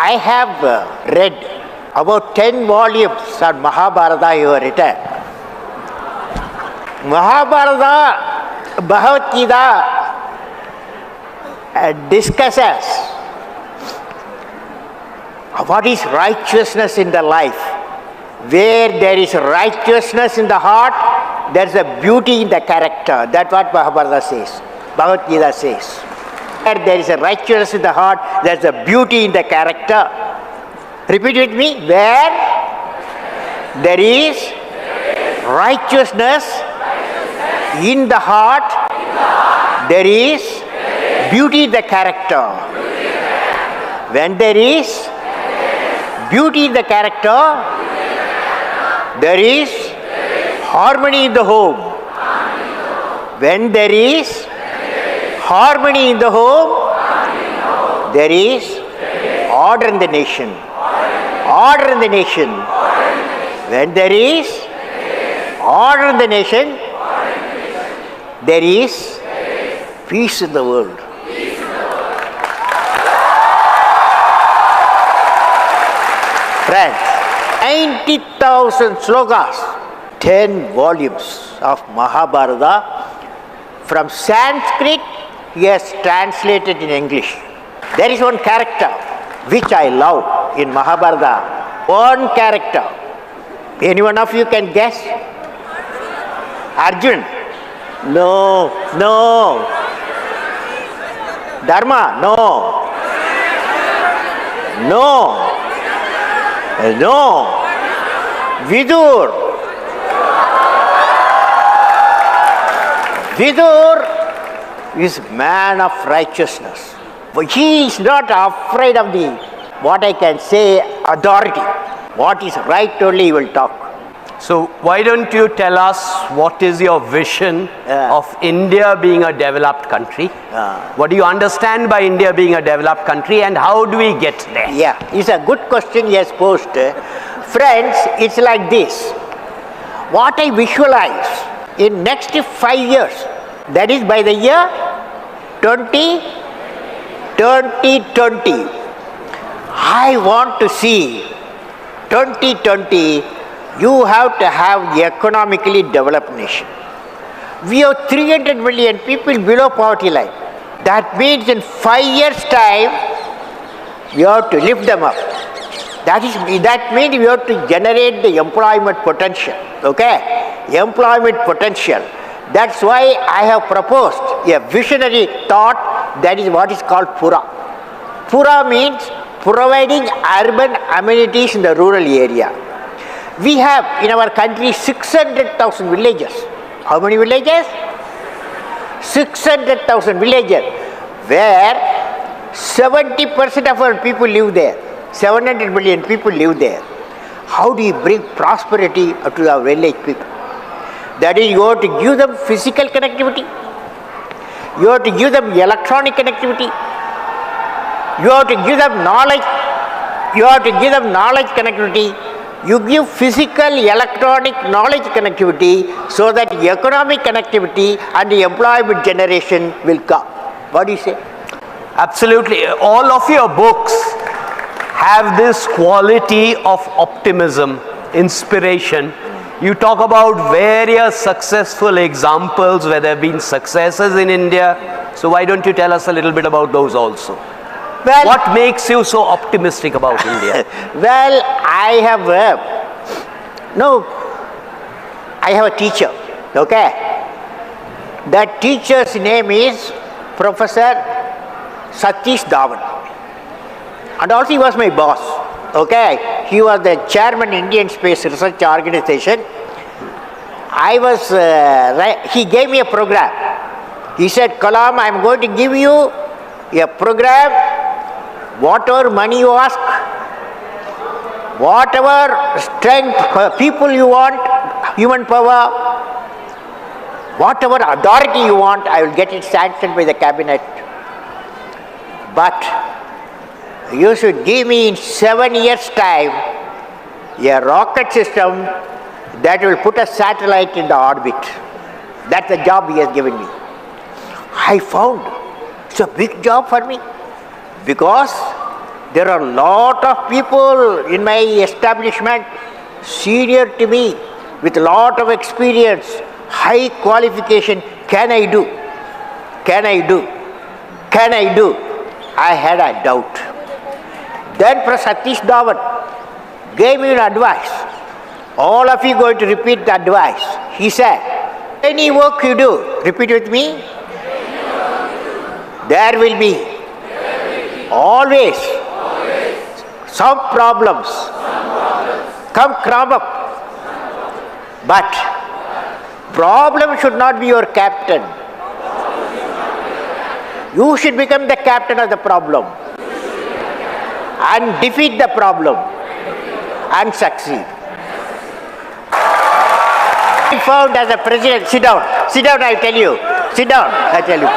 I have read about 10 volumes on Mahabharata you have written. Mahabharata, Bhagavad Gita discusses what is righteousness in the life. Where there is righteousness in the heart, there is a beauty in the character. That's what Mahabharata says. Bhagavad Gita says. Where there is a righteousness in the heart, there is a beauty in the character. Repeat with me. Where there is righteousness in the heart, there is beauty in the character. When there is beauty in the character, there is harmony in the home. When there is harmony in the home, there is order in the nation. Order in the nation. When there is order in the nation, there is peace in the world. Friends, 90,000 slokas, 10 volumes of Mahabharata. From Sanskrit, he has translated in English. There is one character which I love in Mahabharata. One character. Any one of you can guess? Arjun? No. Dharma? No. Vidur is man of righteousness. But he is not afraid of the, what I can say, authority. What is right only he will talk. So why don't you tell us what is your vision of India being a developed country? What do you understand by India being a developed country, and how do we get there? Yeah, it's a good question he has posed. Friends, it's like this. What I visualize in next 5 years, that is by the year 2020, I want to see 2020, you have to have economically developed nation. We have 300 million people below poverty line. That means in 5 years' time, we have to lift them up. That means we have to generate the employment potential. Okay? Employment potential. That's why I have proposed a visionary thought, that is what is called Pura. Pura means providing urban amenities in the rural area. We have in our country 600,000 villages. How many villages? 600,000 villages, where 70% of our people live there. 700 million people live there. How do you bring prosperity to our village people? That is, you have to give them physical connectivity. You have to give them electronic connectivity. You have to give them knowledge. You have to give them knowledge connectivity. You give physical, electronic, knowledge connectivity, so that economic connectivity and the employment generation will come. What do you say? Absolutely. All of your books have this quality of optimism, inspiration. You talk about various successful examples where there have been successes in India. So why don't you tell us a little bit about those also? Well, what makes you so optimistic about India? Well, I have a teacher, okay? That teacher's name is Professor Satish Dhawan. And also he was my boss, okay? He was the chairman Indian Space Research Organization. He gave me a program. He said, Kalam, I am going to give you a program. Whatever money you ask, whatever strength, people you want, human power, whatever authority you want, I will get it sanctioned by the cabinet. But you should give me in 7 years' time a rocket system that will put a satellite in the orbit. That's the job he has given me. I found it's a big job for me, because There are a lot of people in my establishment senior to me with a lot of experience, high qualification. Can I do? Can I do? Can I do? I had a doubt. Then Professor Satish Dhawan gave me an advice. All of you going to repeat the advice. He said, any work you do, repeat with me. There will be always some problems come crop up. But problem should not be your captain. You should become the captain of the problem and defeat the problem and succeed. I found as a president, sit down, I tell you, sit down, I tell you.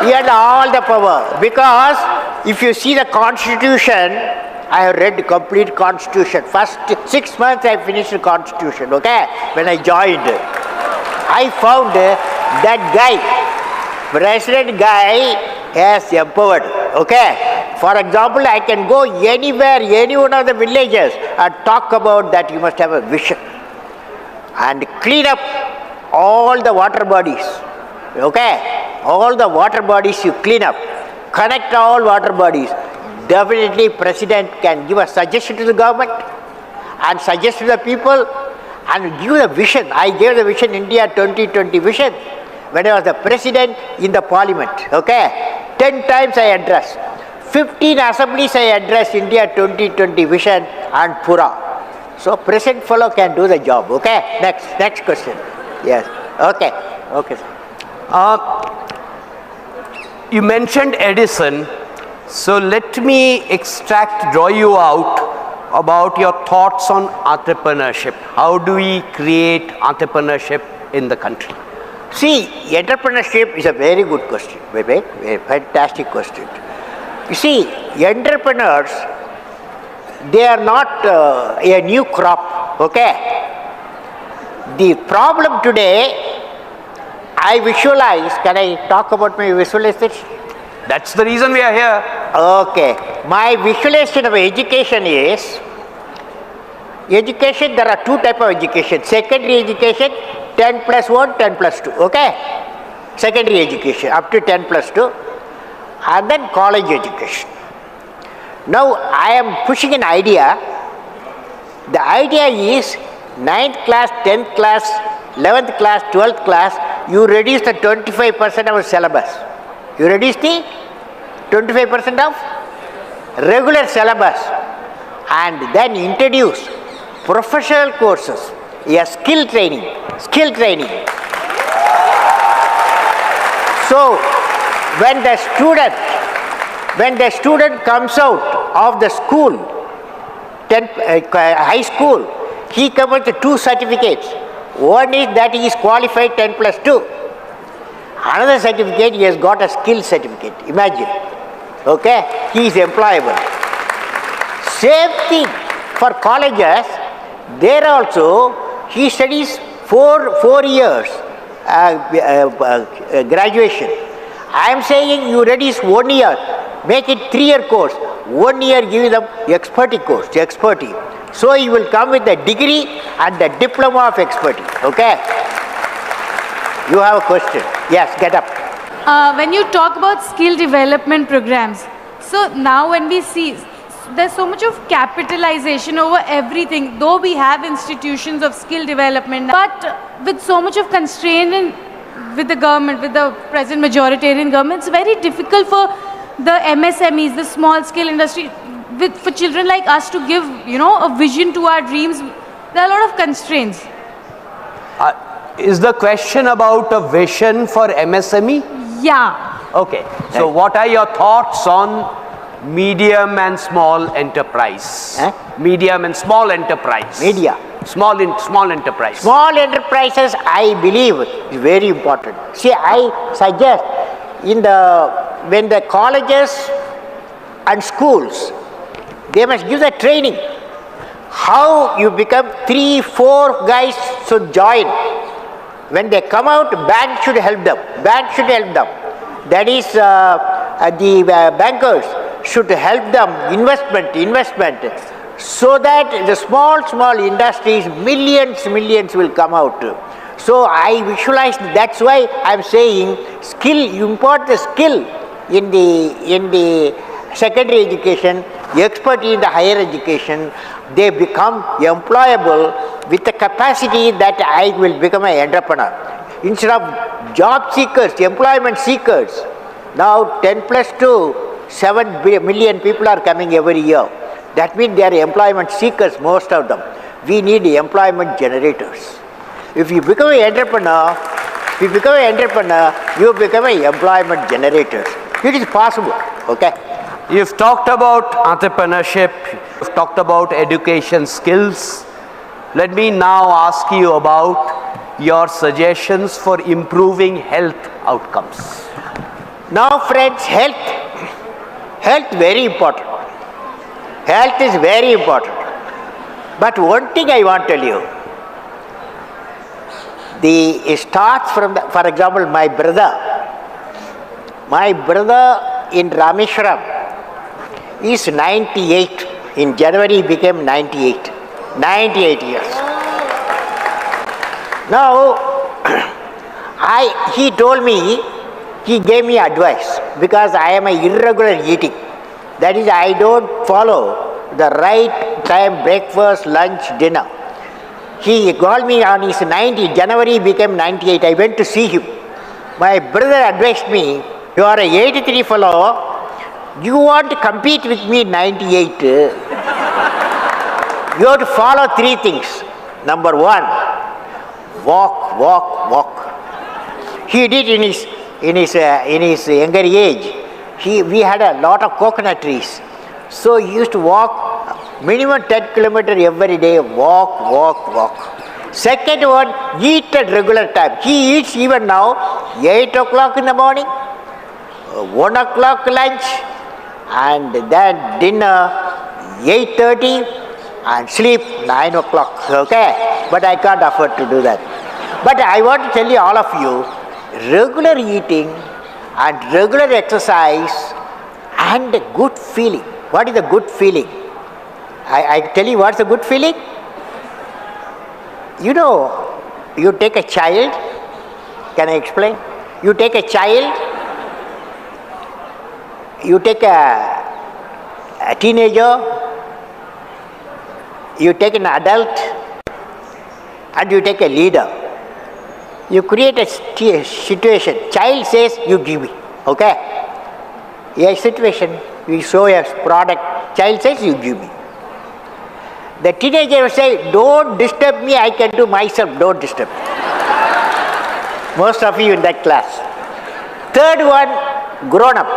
He had all the power because if you see the constitution, I have read the complete constitution. First 6 months I finished the constitution, okay, when I joined. I found that guy, president guy has empowered, okay. For example, I can go anywhere, any one of the villages and talk about that you must have a vision. And clean up all the water bodies, okay? All the water bodies you clean up, connect all water bodies. Definitely president can give a suggestion to the government and suggest to the people and give a vision. I gave the vision, India 2020 vision, when I was the president in the parliament, okay? 10 times I addressed. 15 assemblies I addressed India 2020 vision and Pura. So present fellow can do the job, okay? Next question. Yes, okay, okay. You mentioned Edison, so let me draw you out about your thoughts on entrepreneurship. How do we create entrepreneurship in the country? See, entrepreneurship is a very good question, very fantastic question. You see, entrepreneurs, they are not a new crop, okay? The problem today, I visualize, can I talk about my visualization? That's the reason we are here. Okay, my visualization of education is, education, there are two types of education. Secondary education, 10 plus 1, 10 plus 2, okay? Secondary education, up to 10 plus 2. And then college education. Now, I am pushing an idea. The idea is 9th class, 10th class, 11th class, 12th class, you reduce the 25% of syllabus. You reduce the 25% of regular syllabus and then introduce professional courses, skill training. So, when the student comes out of the school, high school, he comes with 2 certificates. One is that he is qualified 10 plus 2. Another certificate, he has got a skill certificate. Imagine. Okay? He is employable. Same thing for colleges. There also, he studies 4 years graduation. I am saying you reduce 1 year, make it 3-year course. 1 year give them expertise course, So you will come with a degree and the diploma of expertise. Okay? You have a question. Yes, get up. When you talk about skill development programs, so now when we see there's so much of capitalization over everything, though we have institutions of skill development, but with so much of constraint with the government, with the present majoritarian government, it's very difficult for the MSMEs, the small scale industry, for children like us to give, a vision to our dreams. There are a lot of constraints. Is the question about a vision for MSME? Yeah. Okay. So what are your thoughts on medium and small enterprise? Medium and small enterprise. Small enterprise. Small enterprises, I believe, is very important. See, I suggest when the colleges and schools, they must give the training. How you become 3-4 guys should join. When they come out, bank should help them. That is, the bankers should help them investment, so that the small industries, millions will come out. So I visualize, that's why I am saying skill, you impart the skill in the secondary education, expertise in the higher education, they become employable with the capacity that I will become an entrepreneur. Instead of job seekers, employment seekers, now 10 plus 2, 7 million people are coming every year. That means they are employment seekers, most of them. We need employment generators. If you become an entrepreneur, you become an employment generator. It is possible, okay? You've talked about entrepreneurship, you've talked about education skills. Let me now ask you about your suggestions for improving health outcomes. Now friends, health very important. Health is very important. But one thing I want to tell you, it starts from, for example, my brother in Rameshwaram is 98. In January he became 98. 98 years. Now, he told me, he gave me advice, because I am a irregular eating. That is, I don't follow the right time, breakfast, lunch, dinner. He called me on his 90, January he became 98. I went to see him. My brother advised me, you are a 83 fellow, you want to compete with me 98. You have to follow 3 things. Number 1, walk. He did in his younger age. We had a lot of coconut trees. So he used to walk minimum 10 kilometers every day, walk. Second one, eat at regular time. He eats even now 8 o'clock in the morning, 1 o'clock lunch, and then dinner 8:30, and sleep 9 o'clock, okay? But I can't afford to do that. But I want to tell you, all of you, regular eating and regular exercise and good feeling. What is the good feeling? I tell you what's a good feeling. You know, you take a child, can I explain? You take a child, you take a teenager, you take an adult, and you take a leader. You create a situation. Child says, you give me, okay? A situation, we show a product, child says, you give me. The teenager will say, don't disturb me, I can do myself, don't disturb me. Most of you in that class. Third one, grown up.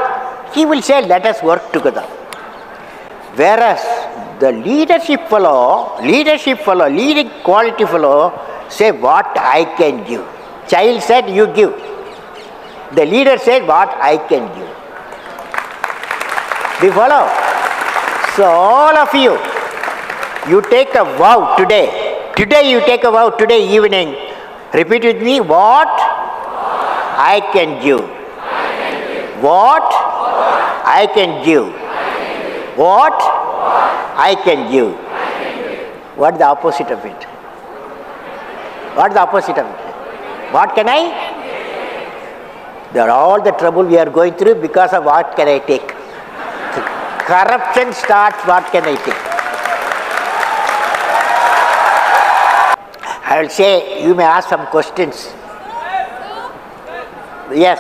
He will say, let us work together. Whereas the leadership fellow, leading quality fellow, say what I can give. Child said, you give. The leader said, what I can give. Do you follow? So all of you, you take a vow today. Today you take a vow, today evening. Repeat with me, what I can give. What I can give. What I can give. What is the opposite of it? What is the opposite of it? What can I? They are all the trouble we are going through because of what can I take. Corruption starts, what can I take? I will say, you may ask some questions. Yes.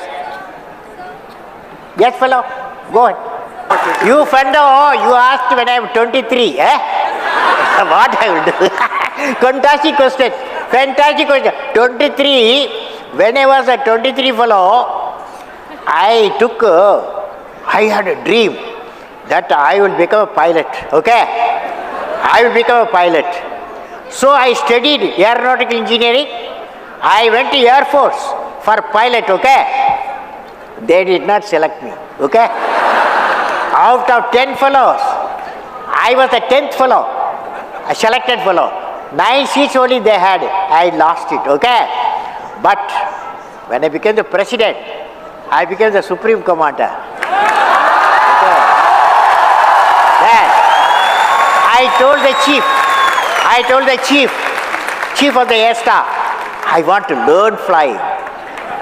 Yes, fellow, go on. You fellow, you asked when I am 23, eh? What I will do? Fantastic question. 23, when I was a 23 fellow, I had a dream that I will become a pilot, okay? I will become a pilot. So I studied aeronautical engineering. I went to Air Force for pilot, okay? They did not select me, okay? Out of 10 fellows, I was the 10th fellow, a selected fellow. 9 seats only they had, I lost it, okay? But when I became the president, I became the supreme commander. Okay. I told the chief of the Air Staff, I want to learn flying.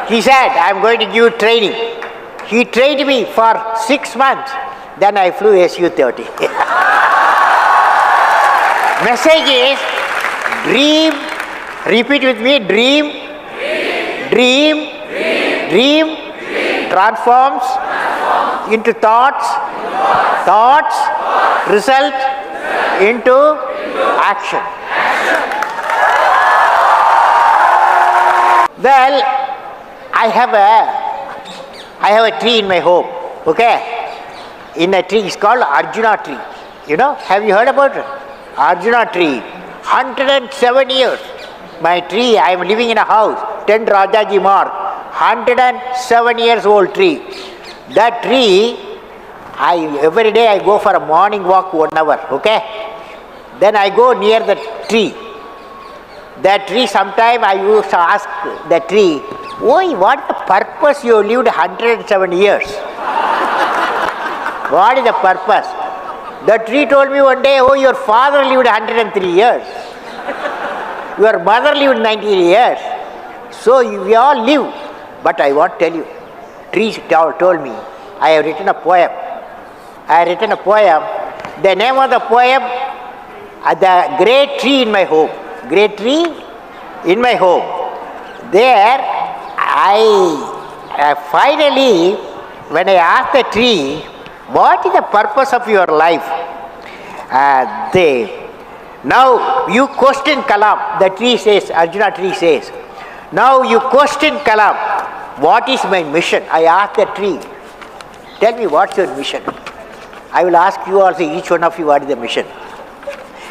He said, I'm going to give you training. He trained me for 6 months. Then I flew Su-30. Message is, dream, repeat with me, dream, transforms into thoughts, result into action. Well, I have a tree in my home, okay? In a tree, it's called Arjuna tree. You know, have you heard about it? Arjuna tree, 107 years. My tree, I am living in a house, 10 Rajaji Marg, 107 years old tree. That tree, every day I go for a morning walk 1 hour, okay? Then I go near the tree. That tree, sometime I used to ask the tree, "Oi, what is the purpose you lived 107 years? What is the purpose?" The tree told me one day, "Oh, your father lived 103 years. Your mother lived 90 years. So we all live." But I want to tell you, trees told me, I have written a poem. The name of the poem, the great tree in my home. Great tree in my home. There, I finally, when I asked the tree, what is the purpose of your life? Now you question Kalam. The tree says, Arjuna tree says, now you question Kalam. What is my mission? I asked the tree, tell me what's your mission? I will ask you also, each one of you, what is the mission?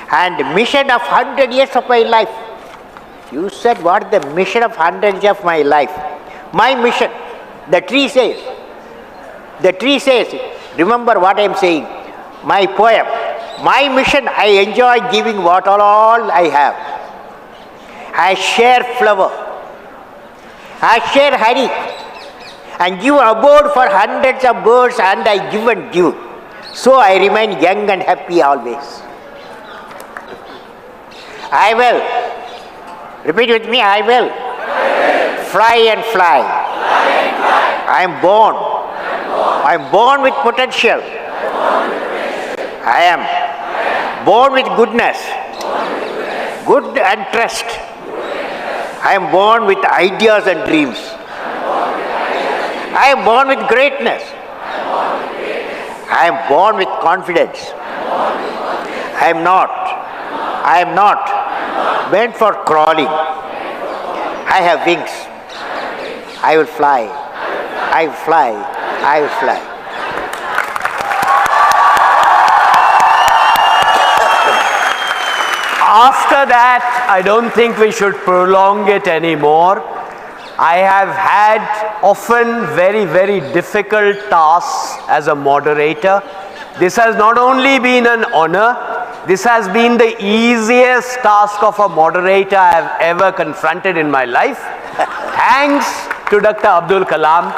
And mission of 100 years of my life. You said, what is the mission of 100 years of my life? My mission, the tree says, remember what I am saying, my poem, my mission, I enjoy giving what all I have. I share flower, I share honey, and give abode for hundreds of birds, and I give and give. So I remain young and happy always. I will. Repeat with me, I will. Fly and fly. I am born. I am born with potential. I am born with goodness. Good and trust. I am born with ideas and dreams. I am born with greatness. I am born with confidence. I am not meant for crawling. I have wings. I will fly. I will fly. I will fly. After that, I don't think we should prolong it anymore. I have had often very, very difficult tasks as a moderator. This has not only been an honor, this has been the easiest task of a moderator I have ever confronted in my life. Thanks to Dr. Abdul Kalam.